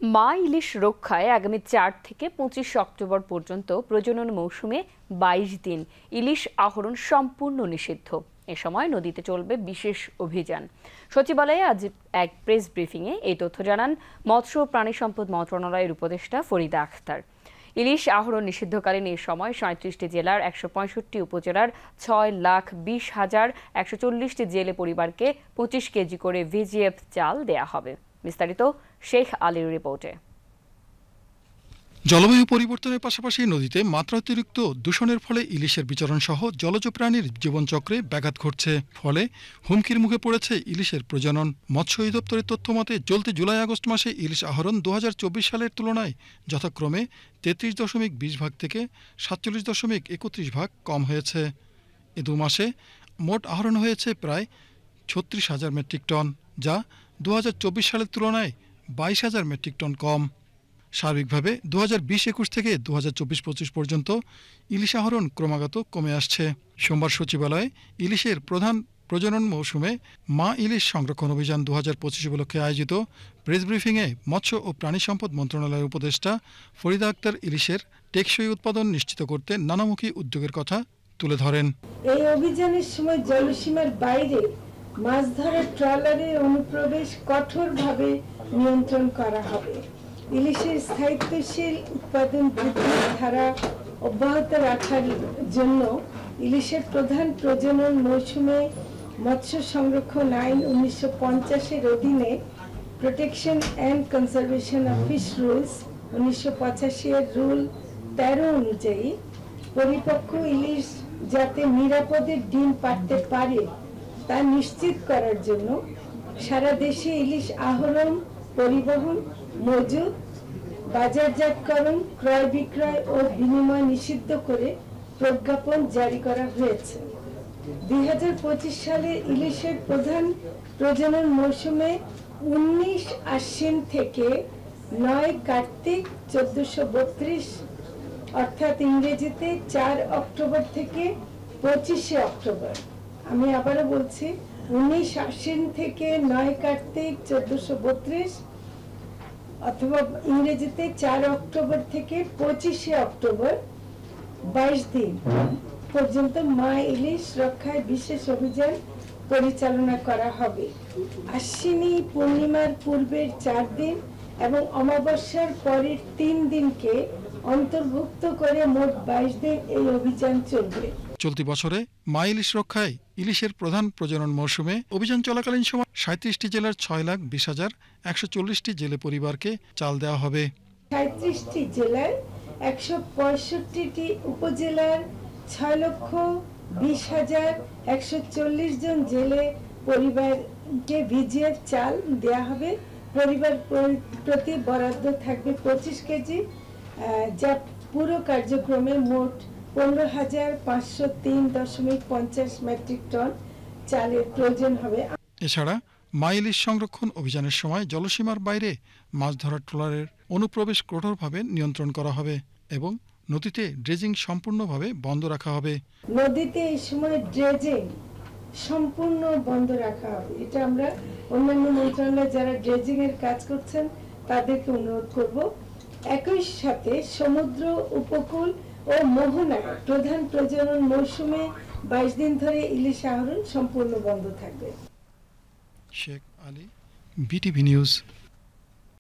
মা ইলিশ রক্ষায় আগামী 4 থেকে 25 অক্টোবর পর্যন্ত প্রজনন মৌসুমে 22 দিন ইলিশ আহরণ সম্পূর্ণ নিষিদ্ধ। এ সময় নদীতে চলবে বিশেষ অভিযান। সচিবালয়ে আজ এক প্রেস ব্রিফিংয়ে এই তথ্য জানান মৎস্য ও প্রাণী সম্পদ মন্ত্রণালয়ের উপদেষ্টা ফরিদা আখতার। ইলিশ আহরণ নিষিদ্ধকালীন এই সময় 37টি জেলার 165 উপজেলার 6,20,140টি জেলে পরিবারকে 25 কেজি করে ভিজিএফ চাল দেয়া হবে। বিস্তারিত শেখ আলীর রিপোর্টে। জলবায়ু পরিবর্তনের পাশাপাশি নদীতে মাত্রাতিরিক্ত দূষণের ফলে ইলিশের বিচরণ সহ জলজ প্রাণীর জীবনচক্রে ব্যাঘাত ঘটছে। ফলে হুমকির মুখে পড়েছে ইলিশের প্রজনন। মৎস্য অধিদপ্তরের তথ্য মতে চলতি জুলাই-আগস্ট মাসে ইলিশ আহরণ 2024 সালের তুলনায় যথাক্রমে 33.20 ভাগ থেকে 47.31 ভাগ কম হয়েছে। এ 2 মাসে মোট আহরণ হয়েছে প্রায় 36,000 মেট্রিক টন, যা 2024 সালের তুলনায় 22,000 মেট্রিক টন কম। সার্বিকভাবে 2020-21 থেকে 2024-25 পর্যন্ত ইলিশ আহরণ ক্রমাগত কমে আসছে। সোমবার সচিবালয়ে ইলিশের প্রধান প্রজনন মৌসুমে মা ইলিশ সংরক্ষণ অভিযান 2025 উপলক্ষে আয়োজিত প্রেস ব্রিফিংয়ে মৎস্য ও প্রাণী সম্পদ মন্ত্রণালয়ের উপদেষ্টা ফরিদা আক্তার ইলিশের টেকসই উৎপাদন নিশ্চিত করতে নানামুখী উদ্যোগের কথা তুলে ধরেন। এই অভিযানের সময় জলসীমার বাইরে মাছ ধরার ট্রলারের অনুপ্রবেশ কঠোরভাবে নিয়ন্ত্রণ করা হবে। ইলিশের স্থায়িত্বশীল উৎপাদন বৃদ্ধির ধারা অব্যাহত রাখার জন্য ইলিশের প্রধান প্রজনন মৌসুমে মৎস্য সংরক্ষণ আইন 1950-এর অধীনে protection and conservation of fish rules 1985-এর রুল 13 অনুযায়ী পরিপক্ক ইলিশ যাতে নিরাপদে ডিম পাড়তে পারে তা নিশ্চিত করার জন্য সারা দেশে ইলিশ আহরণ, পরিবহন, মজুত, বাজারজাতকরণ, ক্রয় বিক্রয় ও বিনিময় নিষিদ্ধ করে প্রজ্ঞাপন জারি করা হয়েছে। 2025 সালে ইলিশের প্রধান প্রজনন মৌসুমে 19 আশ্বিন থেকে 9 কার্তিক 1432 অর্থাৎ ইংরেজিতে 4 অক্টোবর থেকে 25 অক্টোবর। আমি আবারও বলছি, 19 আশ্বিন থেকে 9 কার্তিক 1432 অথবা ইংরেজিতে 4 অক্টোবর থেকে 25 অক্টোবর 22 দিন পর্যন্ত মা ইলিশ রক্ষায় বিশেষ অভিযান পরিচালনা করা হবে। আশ্বিনী পূর্ণিমার পূর্বের 4 দিন এবং অমাবস্যার পরের 3 দিনকে অন্তর্ভুক্ত করে মোট 22 দিন এই অভিযান চলবে। চলতি বছরে মা ইলিশ রক্ষায় ইলিশের প্রধান প্রজনন মৌসুমে অভিযান চলাকালীন সময় 37টি জেলার 6,20,140টি জেলে পরিবারকে চাল দেওয়া হবে। 37টি জেলার 165টি উপজেলার 6,20,140 জন জেলে পরিবারকে ভিজিএফ চাল দেওয়া হবে। পরিবার প্রতি বরাদ্দ থাকবে 25 কেজি, যা পুরো কার্যক্রমে মোট 15,503.50 মেট্রিক টন চালের প্রয়োজন হবে। এছাড়া মা ইলিশ সংরক্ষণ অভিযানের সময় জলসীমার বাইরে মাছ ধরার ট্রলারের অনুপ্রবেশ কঠোরভাবে নিয়ন্ত্রণ করা হবে এবং নদীতে ড্রেজিং সম্পূর্ণভাবে বন্ধ রাখা হবে। নদীতে এই সময় ড্রেজিং সম্পূর্ণ বন্ধ রাখা হবে। এটা আমরা অন্যান্য মন্ত্রণালয় যারা ড্রেজিং এর কাজ করছেন তাদেরকে অনুরোধ করব। একই সাথে সমুদ্র উপকূল ও মোহনায় প্রধান প্রজনন মৌসুমে 22 দিন ধরে ইলিশ আহরণ সম্পূর্ণ বন্ধ থাকবে। Sheikh Ali, BTV news.